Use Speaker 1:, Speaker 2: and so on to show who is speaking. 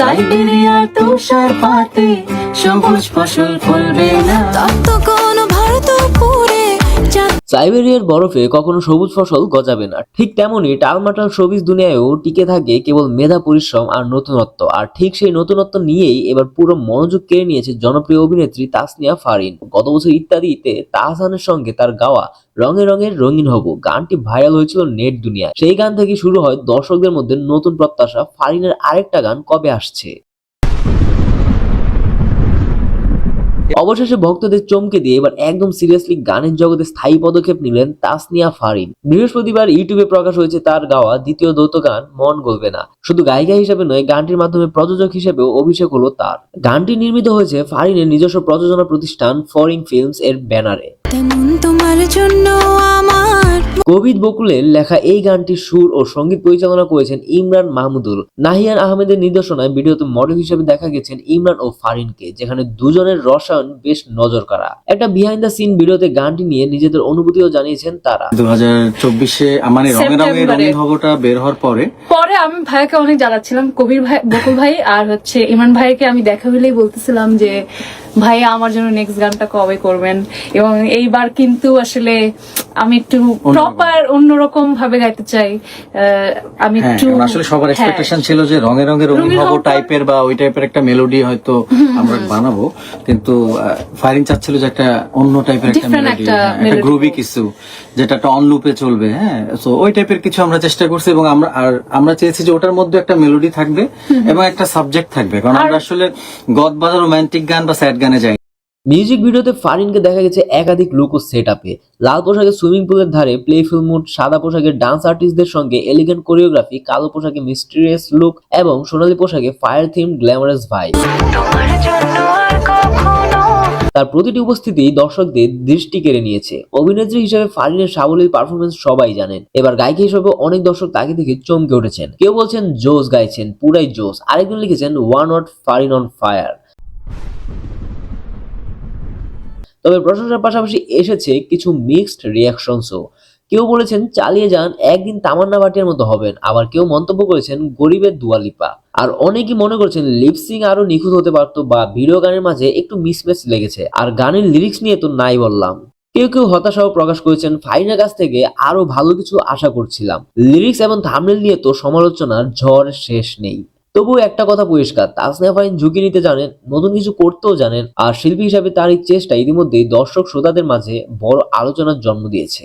Speaker 1: সাইবেরিয়ার তুষারপাতে সবুজ ফসল ফলবে না।
Speaker 2: সাইবেরিয়ার বরফে কখনো সবুজ ফসল গজাবে না, ঠিক তেমনই টালমাটাল সবুজ দুনিয়ায়ও টিকে থাকে কেবল মেধা, পরিশ্রম আর নতুনত্ব। আর ঠিক সেই নতুনত্ব নিয়েই এবার পুরো মনোযোগ কেড়ে নিয়েছে জনপ্রিয় অভিনেত্রী তাসনিয়া ফারিন। গত বছর ইত্যাদিতে তাহসানের সঙ্গে তার গাওয়া রঙে রঙের রঙিন হব গানটি ভাইরাল হয়েছিল নেট দুনিয়ায়। সেই গান থেকে শুরু হয় দর্শকদের মধ্যে নতুন প্রত্যাশা, ফারিনের আরেকটা গান কবে আসছে। অবশেষে ভক্তদের চমকে দিয়ে এবার একদম সিরিয়াসলি গানের জগতে স্থায়ী পদক্ষেপ নিলেন তাসনিয়া ফারিন। বৃহস্পতিবার ইউটিউবে প্রকাশ হয়েছে তার গাওয়া দ্বিতীয় দ্বৈত গান মন গলবে না। শুধু গায়িকা হিসেবে নয়, গানটির মাধ্যমে প্রযোজক হিসেবেও অভিষেক হলো তার। গানটি নির্মিত হয়েছে ফারিনের নিজস্ব প্রযোজনা প্রতিষ্ঠান ফরিং ফিল্মস এর ব্যানারে। কবির বকুলের লেখা এই গানটির সুর ও সঙ্গীত পরিচালনা করেছেন ইমরান মাহমুদুল। নাহিয়ান আহমেদের নির্দেশনায় ভিডিওতে মডেল হিসেবে দেখা গেছেন ইমরান ও ফারিনকে, যেখানে দুজনের রসায়ন বেশ নজর কাড়া। একটা বিহাইন্ড দ্য সিন ভিডিওতে গানটি নিয়ে নিজেদের অনুভূতিও জানিয়েছেন তারা।
Speaker 3: 2024-এ মানে রঙে রঙিন হবটা বের হওয়ার পরে
Speaker 1: আমি ভাইকে অনেক জ্বালাচ্ছিলাম, কবির ভাই, বকুল ভাই আর ইমরান ভাইকে আমি দেখা হলেই বলতেছিলাম যে ভাই আমার জন্য নেক্সট গানটা কবে করবেন। এবং এইবার কিন্তু আসলে আমি একটু প্রপার অন্যরকম ভাবে গাইতে চাই। আমি একটু
Speaker 3: আসলে সবার এক্সপেকটেশন ছিল যে রঙে রঙিন হব টাইপের বা ওই টাইপের একটা মেলোডি হয়তো আমরা বানাবো, কিন্তু ফারিন চাচ্ছিল যে একটা অন্য টাইপের একটা মেলোডি, একটা গ্রুভি কিছু যেটা একটা অন লুপে চলবে। সো ওই টাইপের কিছু আমরা চেষ্টা করছি এবং আমরা চেয়েছি যে ওটার মধ্যে একটা মেলোডি থাকবে এবং একটা সাবজেক্ট থাকবে, কারণ আমরা আসলে গদবাঁধা রোমান্টিক গান বা স্যাড গানে যাই।
Speaker 2: মিউজিক ভিডিওতে ফারিনকে দেখা গেছে একাধিক লুক ও সেটআপে। লাল পোশাকে সুইমিং পুলের ধারে প্লেফুল মুড, সাদা পোশাকে ডান্স আর্টিস্টদের সঙ্গে এলিগেন্ট কোরিওগ্রাফি, কালো পোশাকে মিস্টিরিয়াস লুক এবং সোনালী পোশাকে ফায়ার থিম গ্ল্যামারাস ভাইব। তার প্রতিটি উপস্থিতি দর্শকদের দৃষ্টি কেড়ে নিয়েছে। অভিনেত্রী হিসেবে ফারিনের সাবলীল পারফরমেন্স সবাই জানেন, এবার গায়িকা হিসেবে অনেক দর্শক তাকে দেখে চমকে উঠেছেন। কেউ বলছেন জোস গাইছেন, পুরাই জোস। আরেকজন লিখেছেন one what Farin on fire. তবে প্রশংসার পাশাপাশি এসেছে কিছু মিক্সড রিয়াকশনসও। কেউ বলেছেন চালিয়ে যান, একদিন তামান্না ভাটিয়ার মতো হবেন। আবার কেউ মন্তব্য করেছেন গরিবের দুয়া লিপা। আর অনেকেই মনে করছেন লিপসিং আরো নিখুঁত হতে পারতো বা ভিডিও গানের মাঝে একটু মিসম্যাচ লেগেছে। আর গানের লিরিক্স নিয়ে তো নাই বললাম। কেউ কেউ হতাশাও প্রকাশ করেছেন, ফারিনের কাছ থেকে আরো ভালো কিছু আশা করছিলাম। লিরিক্স এবং থাম্বনেল নিয়ে তো সমালোচনার ঝড় শেষ নেই। তবুও একটা কথা পরিষ্কার, তাসনিয়া ফারিন ঝুঁকি নিতে জানেন, নতুন কিছু করতেও জানেন। আর শিল্পী হিসাবে তার এই চেষ্টা ইতিমধ্যেই দর্শক শ্রোতাদের মাঝে বড় আলোচনার জন্ম দিয়েছে।